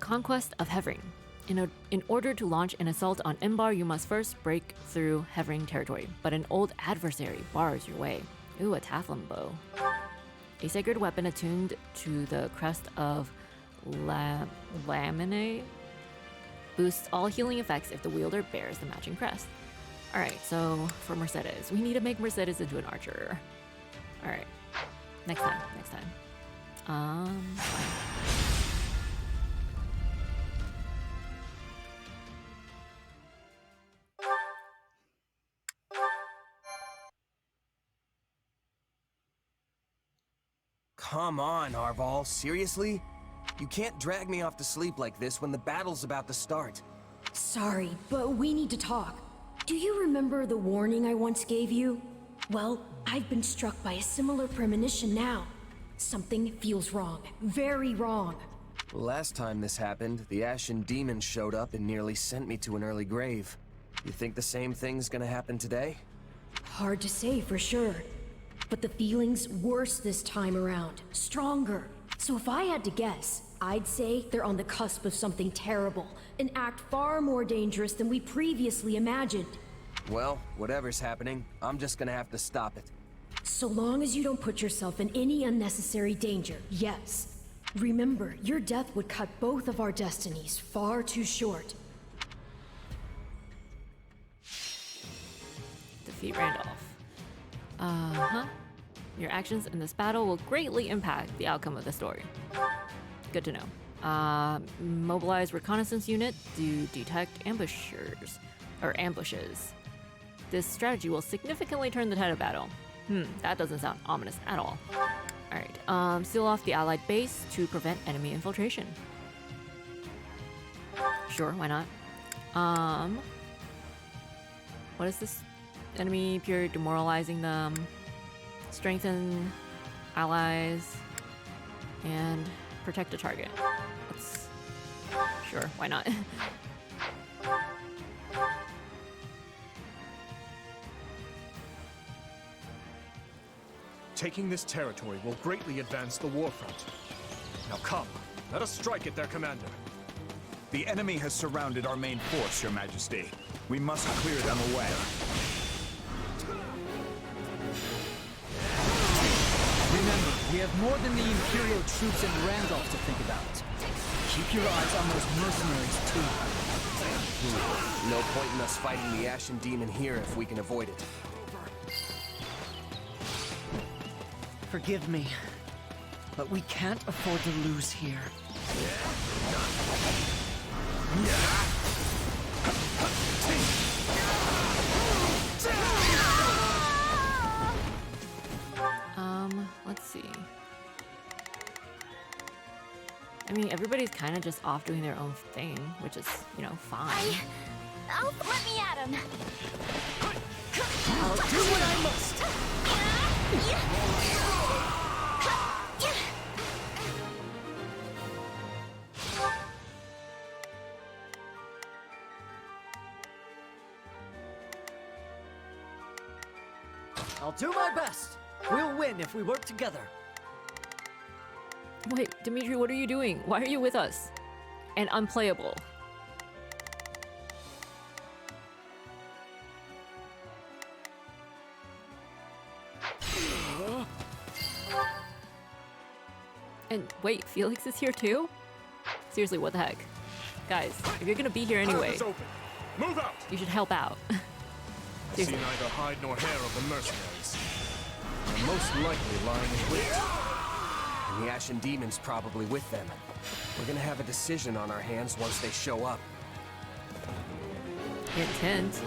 Conquest of Hevring. In order to launch an assault on Imbar, you must first break through Hevring territory, but an old adversary bars your way. Ooh, a Tathlum bow. A sacred weapon attuned to the crest of Laminae boosts all healing effects if the wielder bears the matching crest. Alright, so for Mercedes, we need to make Mercedes into an archer. Alright, next time. Come on, Arval, seriously? You can't drag me off to sleep like this when the battle's about to start. Sorry, but we need to talk. Do you remember the warning I once gave you? Well, I've been struck by a similar premonition now. Something feels wrong. Very wrong. Last time this happened, the Ashen Demon showed up and nearly sent me to an early grave. You think the same thing's gonna happen today? Hard to say for sure. But the feeling's worse this time around. Stronger. So if I had to guess, I'd say they're on the cusp of something terrible. An act far more dangerous than we previously imagined. Well, whatever's happening, I'm just gonna have to stop it. So long as you don't put yourself in any unnecessary danger, yes. Remember, your death would cut both of our destinies far too short. Defeat Randolph. Your actions in this battle will greatly impact the outcome of the story. Good to know. Mobilize reconnaissance unit to detect ambushes. This strategy will significantly turn the tide of battle. That doesn't sound ominous at all. Alright, seal off the allied base to prevent enemy infiltration. Sure, why not? What is this? Enemy period demoralizing them. Strengthen allies. And protect a target. Sure, why not? Taking this territory will greatly advance the war front. Now come, let us strike at their commander. The enemy has surrounded our main force, Your Majesty. We must clear them away. Remember, we have more than the Imperial troops in Randolph to think about. Keep your eyes on those mercenaries, too. No point in us fighting the Ashen Demon here if we can avoid it. Forgive me, but we can't afford to lose here. Let's see. I mean, everybody's kind of just off doing their own thing, which is, you know, fine. Let me at him. I'll do what I must. I'll do my best. We'll win if we work together. Wait, Dimitri, what are you doing? Why are you with us? And unplayable. And wait, Felix is here too? Seriously, what the heck? Guys, if you're gonna be here anyway, Move out! you should help out. I see neither hide nor hair of the mercenaries. They're most likely lying in wait. And the Ashen Demon's probably with them. We're gonna have a decision on our hands once they show up. Hint, hint.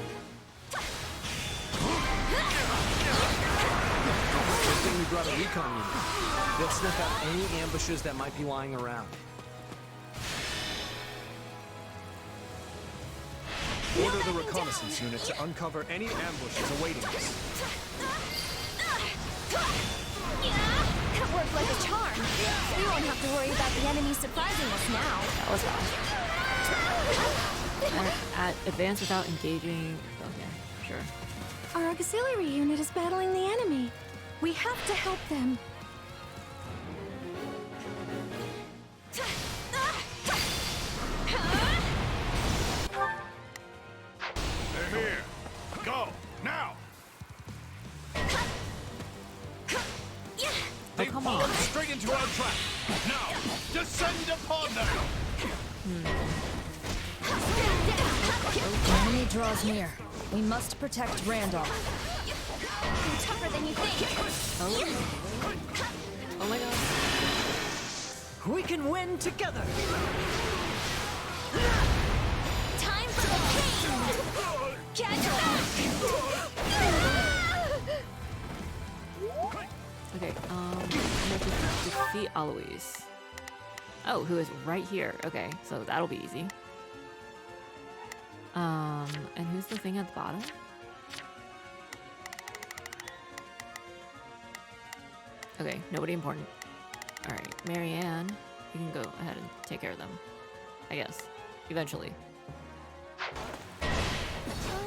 Good thing we brought a recon unit. They'll sniff out any ambushes that might be lying around. Order the reconnaissance unit to uncover any ambushes awaiting us. That worked like a charm. We won't have to worry about the enemy surprising us now. That was fast. At advance without engaging. Okay, sure. Our auxiliary unit is battling the enemy. We have to help them. draws near. We must protect Randolph. You're tougher than you think. Oh my god. We can win together! Time for the pain! Catch up! Okay, I'm gonna defeat Alois. Oh, who is right here. Okay, so that'll be easy. And who's the thing at the bottom? Okay, nobody important. Alright, Marianne, you can go ahead and take care of them. I guess. Eventually.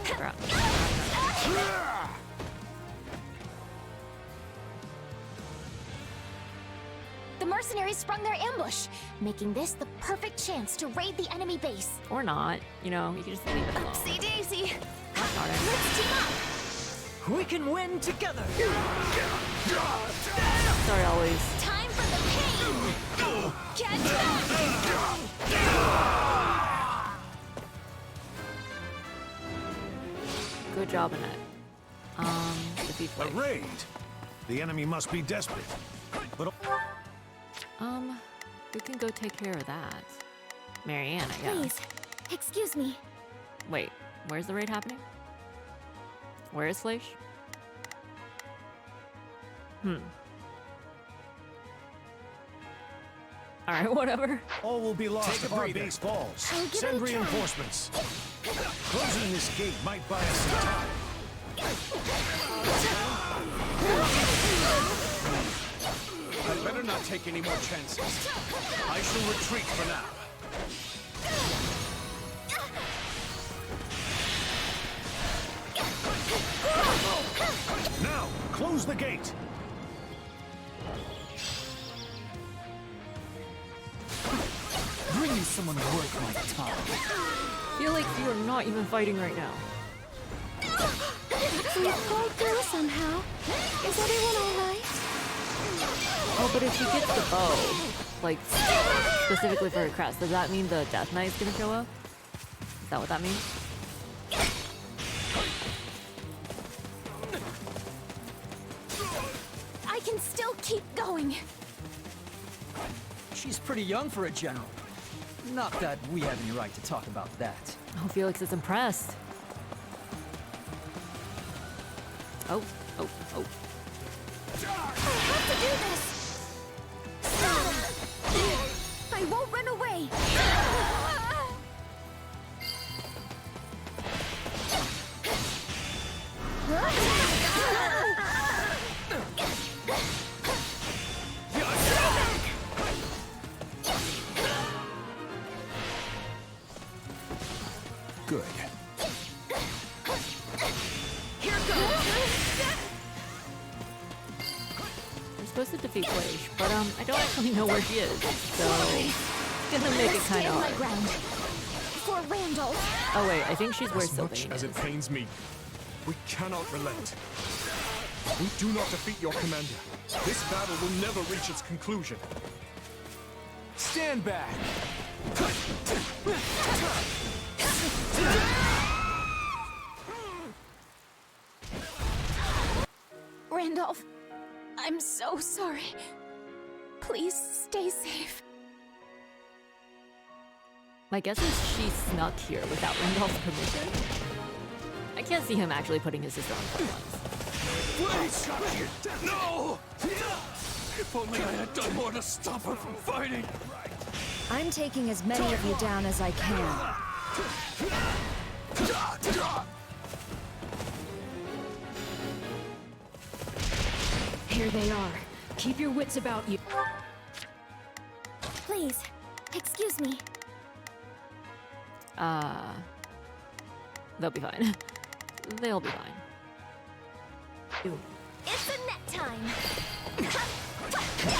Crap. The mercenaries sprung their ambush, making this the perfect chance to raid the enemy base. Or not. You know, you can just leave it alone. Oopsie daisy! Gosh darn it. Let's team up! We can win together! Sorry, always. Time for the pain! Catch up! Good job, Annette. Defeat A Blake. raid? The enemy must be desperate. But Who can go take care of that? Marianne, I guess. Please, excuse me. Wait, where's the raid happening? Where is Fleisch? Alright, whatever. all will be lost Take a if our breather. base falls. I'll give Send it a try. reinforcements. Closing this gate might buy us some time. I'd better not take any more chances. I shall retreat for now. Now, close the gate. Bring me someone worth my time. Feel like you are not even fighting right now. We pulled through somehow. Is everyone alright? Oh, but if she gets the bow, like, specifically for her crest, does that mean the Death Knight's gonna show up? Is that what that means? I can still keep going. She's pretty young for a general. Not that we have any right to talk about that. Oh, Felix is impressed. Oh, oh, oh. I have to do this. I won't run away. Good. Here goes. We're supposed to defeat Fleisch, but I don't actually know where she is, so it's gonna make it kind Stand of my hard. ground. For Randall. Oh wait, I think she's where As much Sylvain as is. it pains me, we cannot relent. We do not defeat your commander. This battle will never reach its conclusion. Stand back! Randolph, I'm so sorry. Please stay safe. My guess is she snuck here without Randolph's permission. I can't see him actually putting his sister on front lines. Please! No! If only I had done more to stop her from fighting! I'm taking as many of you down as I can. Here they are. Keep your wits about you. Please, excuse me. They'll be fine. They'll be fine. Ew. It's a net time.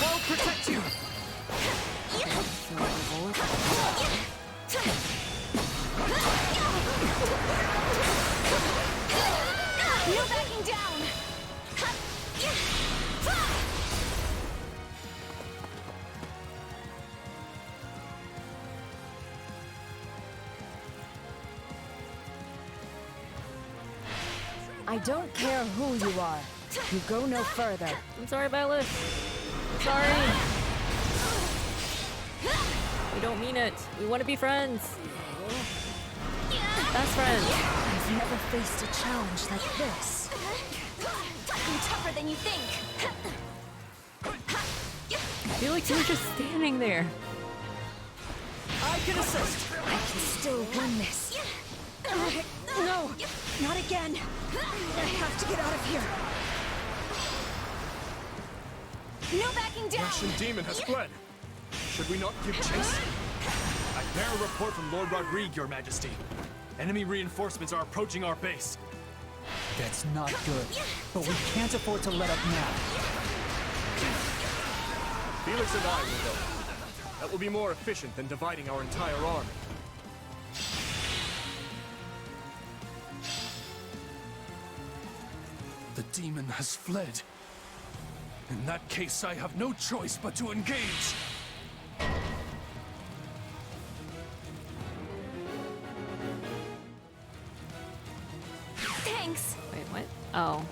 I'll protect you! So, roll No backing down. I don't care who you are. You go no further. I'm sorry, Byleth. I'm sorry. We don't mean it. We want to be friends. Best friends. I've never faced a challenge like this. I'm tougher than you think. I feel like you were just standing there. I can assist. I can still win this. No, not again. I have to get out of here. No backing The down. Ashen Demon has fled. Should we not give chase? I bear a report from Lord Rodrigue, Your Majesty. Enemy reinforcements are approaching our base. That's not good. But we can't afford to let up now. Felix and I will go. That will be more efficient than dividing our entire army. The demon has fled. In that case, I have no choice but to engage. Thanks. Wait, what? Oh.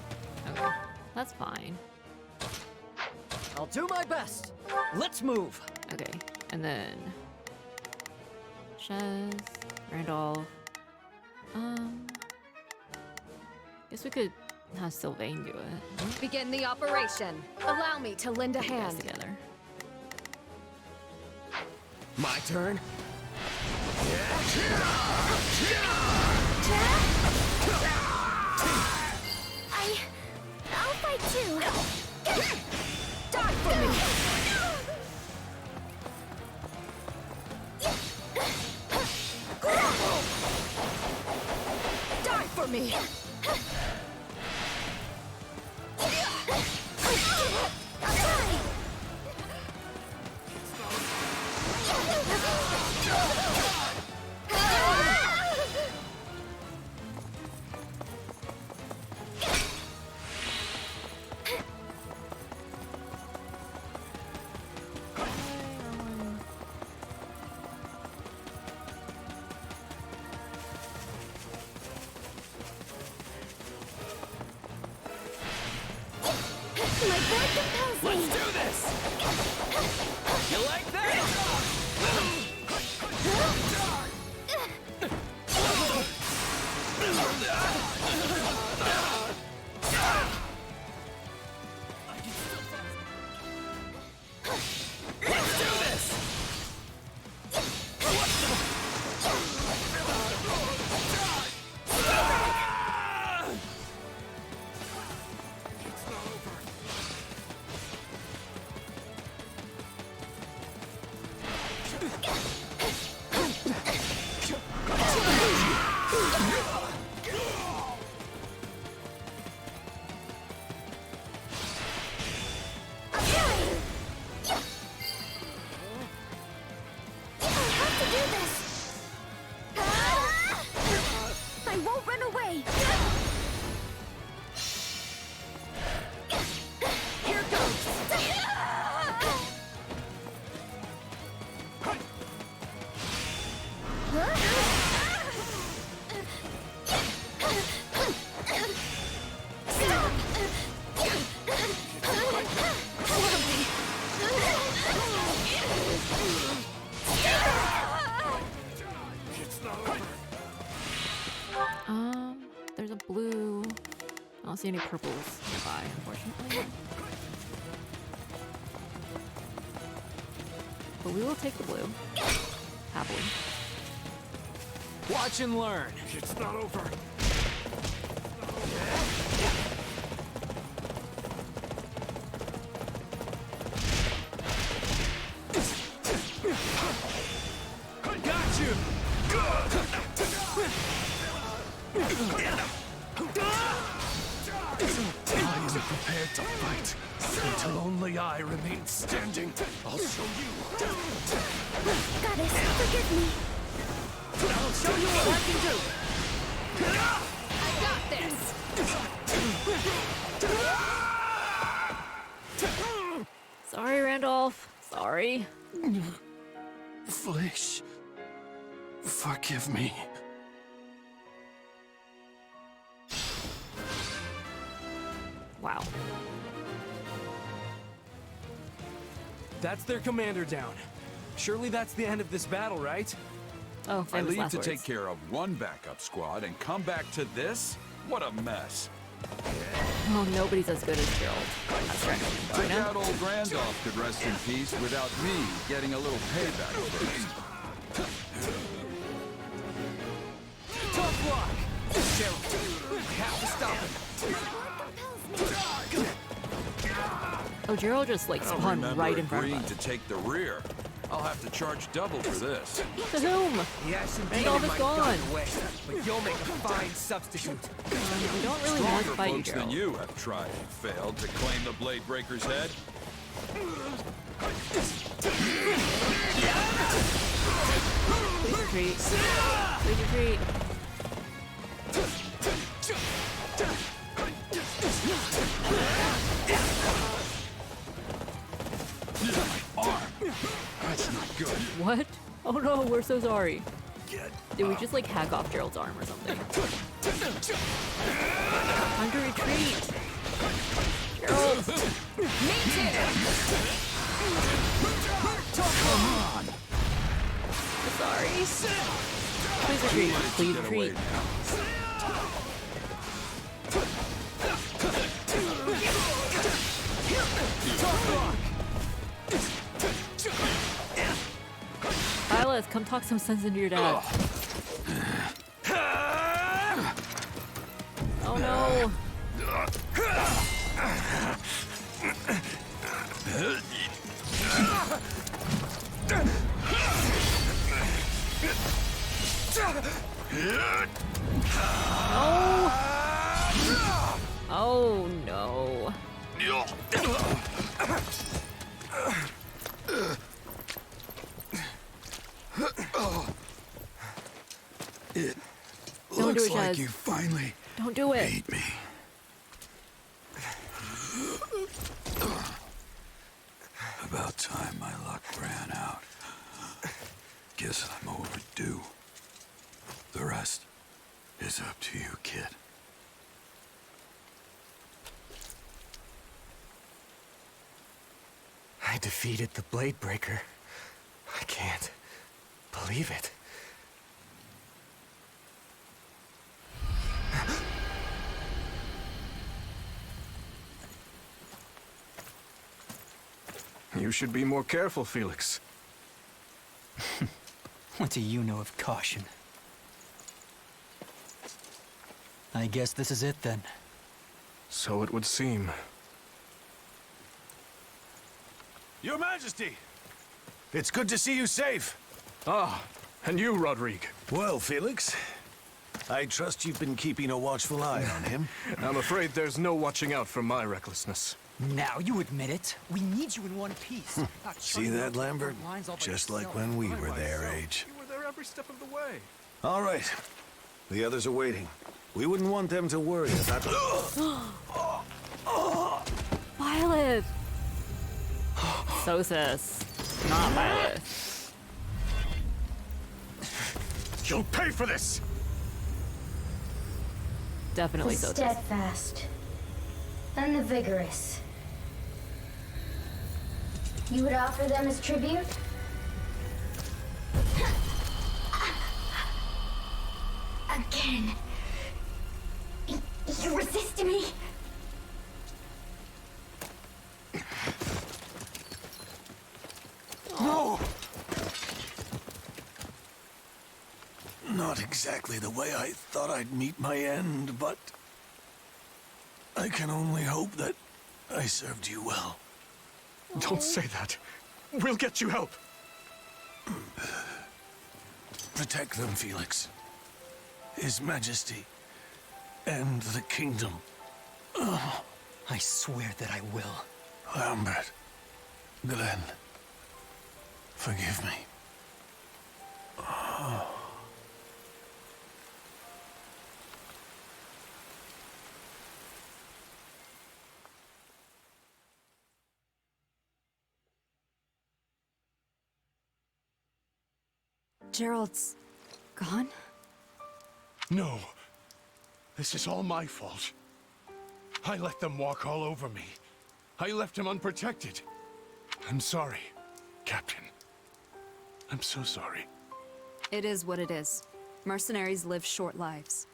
Okay. That's fine. I'll do my best. Let's move. Okay. And then... Shez, Randolph. Guess we could have Sylvain do it. Begin the operation. Allow me to lend a Put you guys hand. together. My turn? I'll fight too. Die for me! Die for me! My blood compels me. Let's do this! You like that? Let's do this! I won't run away. Here goes! There's a blue. I don't see any purples nearby, unfortunately. But we will take the blue. Happily. Watch and learn. It's not over. Got you! I am prepared to fight until only I remain standing. I'll show you. Goddess, forgive me. I'll show you what I can do. I got this! Sorry, Randolph. Sorry. Flesh, forgive me. Wow. That's their commander down. Surely that's the end of this battle, right? Oh, I famous leave last to words. take care of one backup squad and come back to this? What a mess. Oh, nobody's as good as Gerald. That's right. Took out old Randolph could rest in peace without me getting a little payback first. Tough luck! Gerald, I have to stop him. Oh, Gerald just like I'll spawned remember right in front of agreeing us. to take the rear. I'll have to charge double for this. To whom? The Ashen Randolph Demon is might gone. have gotten away, but you'll make a fine substitute. We don't really want to Stronger fight you, folks than Gerald. you have tried and failed to claim the Blade Breaker's head. Please retreat. Please retreat. That's not good. What? Oh no, we're so sorry. Did we just like hack off Gerald's arm or something? Time to retreat. Gerald! Come on. Sorry. Please retreat. Please Get away retreat. now. Silas, come talk some sense into your dad. Oh no. Oh no. It Don't do looks it, like Chaz. you finally Don't do it. beat me. About time my luck ran out. Guess I'm overdue. The rest is up to you, kid. I defeated the Blade Breaker. I can't believe it. You should be more careful, Felix. What do you know of caution? I guess this is it then. So it would seem. Your Majesty! It's good to see you safe. Ah, and you, Rodrigue. Well, Felix, I trust you've been keeping a watchful eye on him. I'm afraid there's no watching out for my recklessness. Now you admit it. We need you in one piece. Not See charting that, out Lambert? different lines all by Just like yourself. when we were their age. You were there every step of the way. All right. The others are waiting. We wouldn't want them to worry about... Violet! So sis. Not Violet. You'll pay for this! Definitely The so sis. steadfast and the vigorous. You would offer them as tribute? Again. You resist me? No! Not exactly the way I thought I'd meet my end, but... I can only hope that I served you well. Don't say that. We'll get you help. Protect them, Felix. His Majesty. And the kingdom. I swear that I will. Lambert. Glenn. Forgive me. Gerald's gone? No. This is all my fault. I let them walk all over me. I left him unprotected. I'm sorry, Captain. I'm so sorry. It is what it is. Mercenaries live short lives.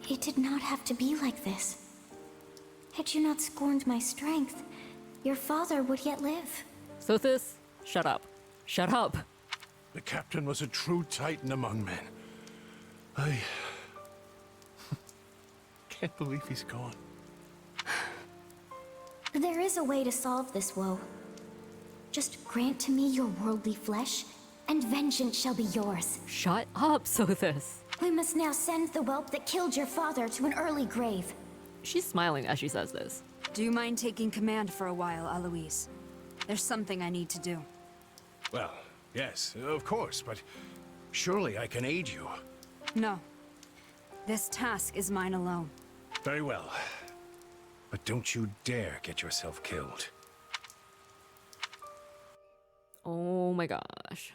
It did not have to be like this. Had you not scorned my strength, your father would yet live. Sothis, shut up. Shut up. The captain was a true titan among men. I can't believe he's gone. There is a way to solve this woe. Just grant to me your worldly flesh, and vengeance shall be yours. Shut up, Sothis. We must now send the whelp that killed your father to an early grave. She's smiling as she says this. Do you mind taking command for a while, Aloise? There's something I need to do. Well, yes, of course, but surely I can aid you. No. This task is mine alone. Very well. But don't you dare get yourself killed. Oh my gosh.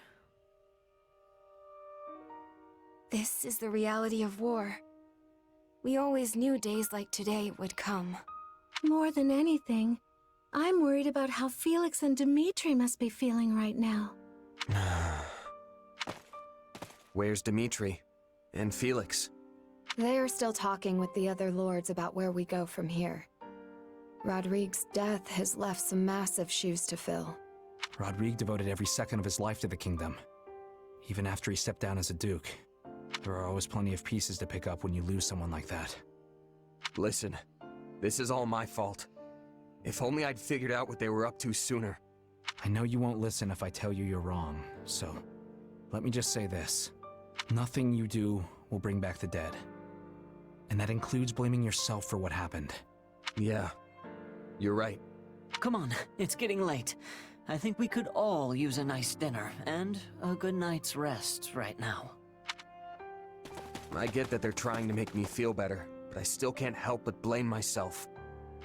This is the reality of war. We always knew days like today would come. More than anything, I'm worried about how Felix and Dimitri must be feeling right now. Where's Dimitri? And Felix? They are still talking with the other lords about where we go from here. Rodrigue's death has left some massive shoes to fill. Rodrigue devoted every second of his life to the kingdom. Even after he stepped down as a duke. There are always plenty of pieces to pick up when you lose someone like that. Listen, this is all my fault. If only I'd figured out what they were up to sooner. I know you won't listen if I tell you you're wrong, so let me just say this. Nothing you do will bring back the dead. And that includes blaming yourself for what happened. Yeah, you're right. Come on, it's getting late. I think we could all use a nice dinner and a good night's rest right now. I get that they're trying to make me feel better, but I still can't help but blame myself.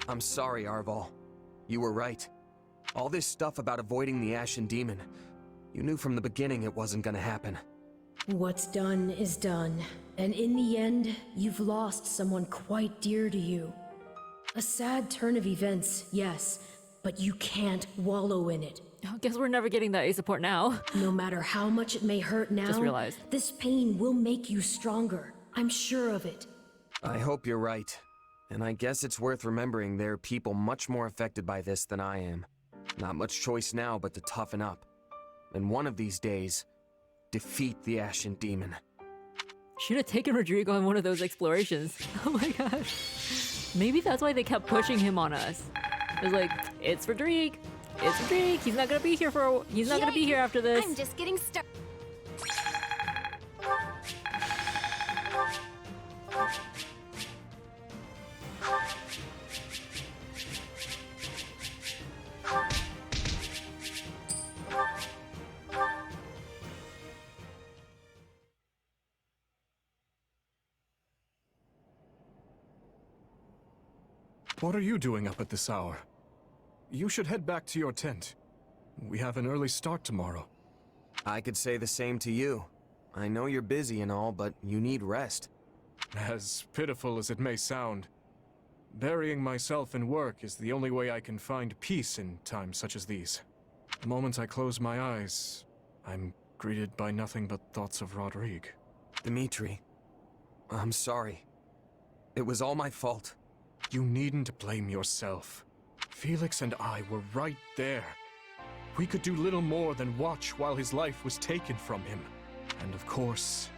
I'm sorry, Arval. You were right. All this stuff about avoiding the Ashen Demon, you knew from the beginning it wasn't gonna happen. What's done is done, and in the end, you've lost someone quite dear to you. A sad turn of events, yes, but you can't wallow in it. I guess we're never getting that A support now. No matter how much it may hurt now, Just realized. this pain will make you stronger. I'm sure of it. I hope you're right. And I guess it's worth remembering there are people much more affected by this than I am. Not much choice now but to toughen up. And one of these days, defeat the Ashen Demon. Should have taken Rodrigo on one of those explorations. Oh my gosh. Maybe that's why they kept pushing him on us. It was like, it's Rodrigue. It's Rodrigue. He's not gonna be here he's not gonna be here after this. I'm just getting started. What are you doing up at this hour? You should head back to your tent. We have an early start tomorrow. I could say the same to you. I know you're busy and all, but you need rest. As pitiful as it may sound, burying myself in work is the only way I can find peace in times such as these. The moment I close my eyes, I'm greeted by nothing but thoughts of Rodrigue. Dimitri, I'm sorry. It was all my fault. You needn't blame yourself. Felix and I were right there. We could do little more than watch while his life was taken from him. And of course,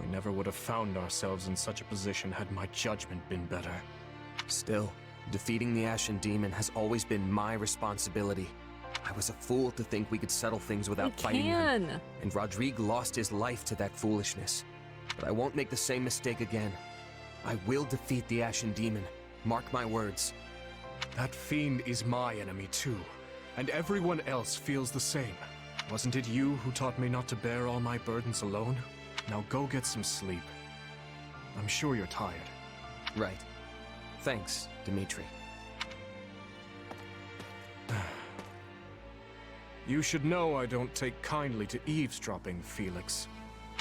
we never would have found ourselves in such a position had my judgment been better. Still, defeating the Ashen Demon has always been my responsibility. I was a fool to think we could settle things without fighting him. And Rodrigue lost his life to that foolishness. But I won't make the same mistake again. I will defeat the Ashen Demon. Mark my words. That fiend is my enemy too, and everyone else feels the same. Wasn't it you who taught me not to bear all my burdens alone? Now go get some sleep. I'm sure you're tired. Right. Thanks, Dimitri. You should know I don't take kindly to eavesdropping, Felix.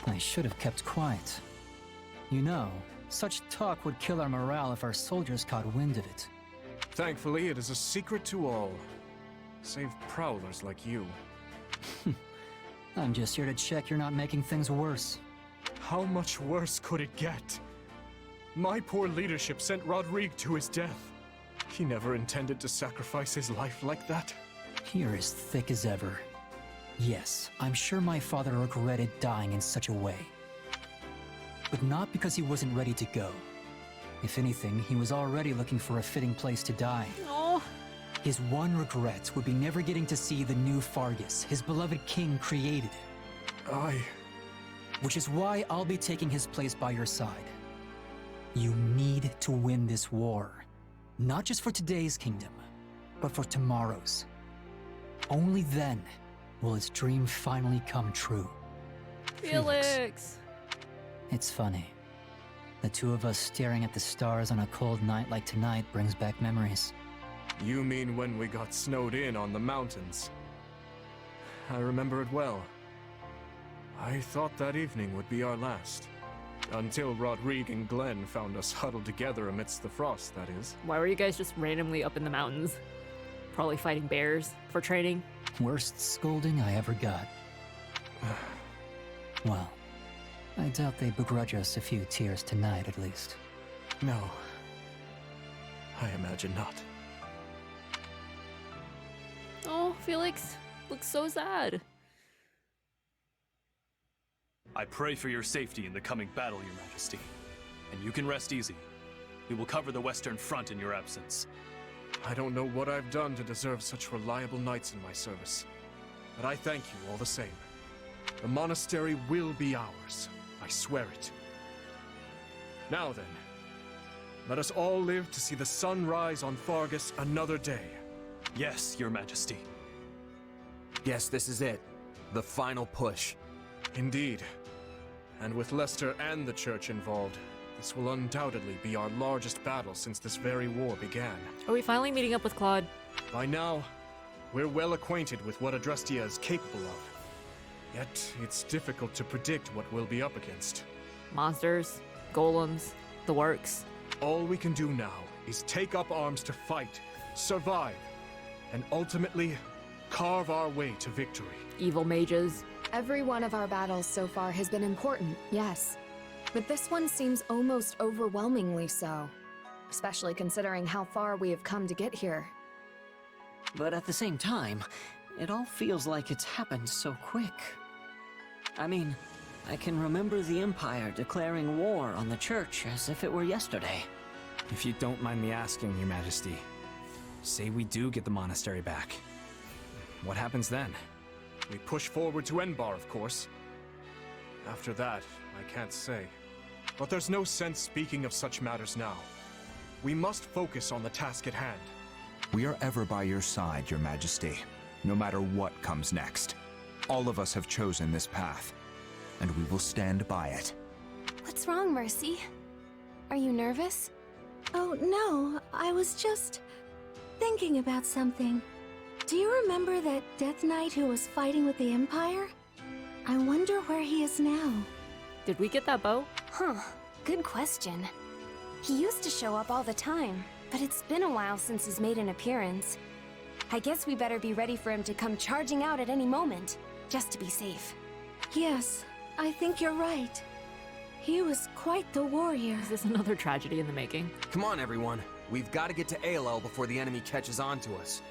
I should have kept quiet. You know, Such talk would kill our morale if our soldiers caught wind of it. Thankfully, it is a secret to all. Save prowlers like you. I'm just here to check you're not making things worse. How much worse could it get? My poor leadership sent Rodrigue to his death. He never intended to sacrifice his life like that. You're as thick as ever. Yes, I'm sure my father regretted dying in such a way. But not because he wasn't ready to go. If anything, he was already looking for a fitting place to die. Oh. His one regret would be never getting to see the new Fargus, his beloved king, created. Which is why I'll be taking his place by your side. You need to win this war. Not just for today's kingdom, but for tomorrow's. Only then will his dream finally come true. Felix! It's funny. The two of us staring at the stars on a cold night like tonight brings back memories. You mean when we got snowed in on the mountains? I remember it well. I thought that evening would be our last. Until Rodrigue and Glenn found us huddled together amidst the frost, that is. Why were you guys just randomly up in the mountains? Probably fighting bears for training. Worst scolding I ever got. Well, I doubt they begrudge us a few tears tonight, at least. No. I imagine not. Oh, Felix looks so sad. I pray for your safety in the coming battle, Your Majesty. And you can rest easy. We will cover the Western Front in your absence. I don't know what I've done to deserve such reliable knights in my service, but I thank you all the same. The monastery will be ours. I swear it. Now then, let us all live to see the sun rise on Fargus another day. Yes, Your Majesty. Yes, this is it. The final push. Indeed. And with Leicester and the Church involved, this will undoubtedly be our largest battle since this very war began. Are we finally meeting up with Claude? By now, we're well acquainted with what Adrestia is capable of. Yet, it's difficult to predict what we'll be up against. Monsters, golems, the works. All we can do now is take up arms to fight, survive, and ultimately carve our way to victory. Evil mages. Every one of our battles so far has been important, yes. But this one seems almost overwhelmingly so. Especially considering how far we have come to get here. But at the same time, it all feels like it's happened so quick. I mean, I can remember the Empire declaring war on the Church as if it were yesterday. If you don't mind me asking, Your Majesty, say we do get the monastery back. What happens then? We push forward to Enbar, of course. After that, I can't say. But there's no sense speaking of such matters now. We must focus on the task at hand. We are ever by your side, Your Majesty, no matter what comes next. All of us have chosen this path, and we will stand by it. What's wrong, Mercy? Are you nervous? Oh, no. I was just thinking about something. Do you remember that Death Knight who was fighting with the Empire? I wonder where he is now. Did we get that bow? Huh. Good question. He used to show up all the time, but it's been a while since he's made an appearance. I guess we better be ready for him to come charging out at any moment, just to be safe. Yes, I think you're right. He was quite the warrior. Is this another tragedy in the making? Come on, everyone. We've got to get to ALL before the enemy catches on to us.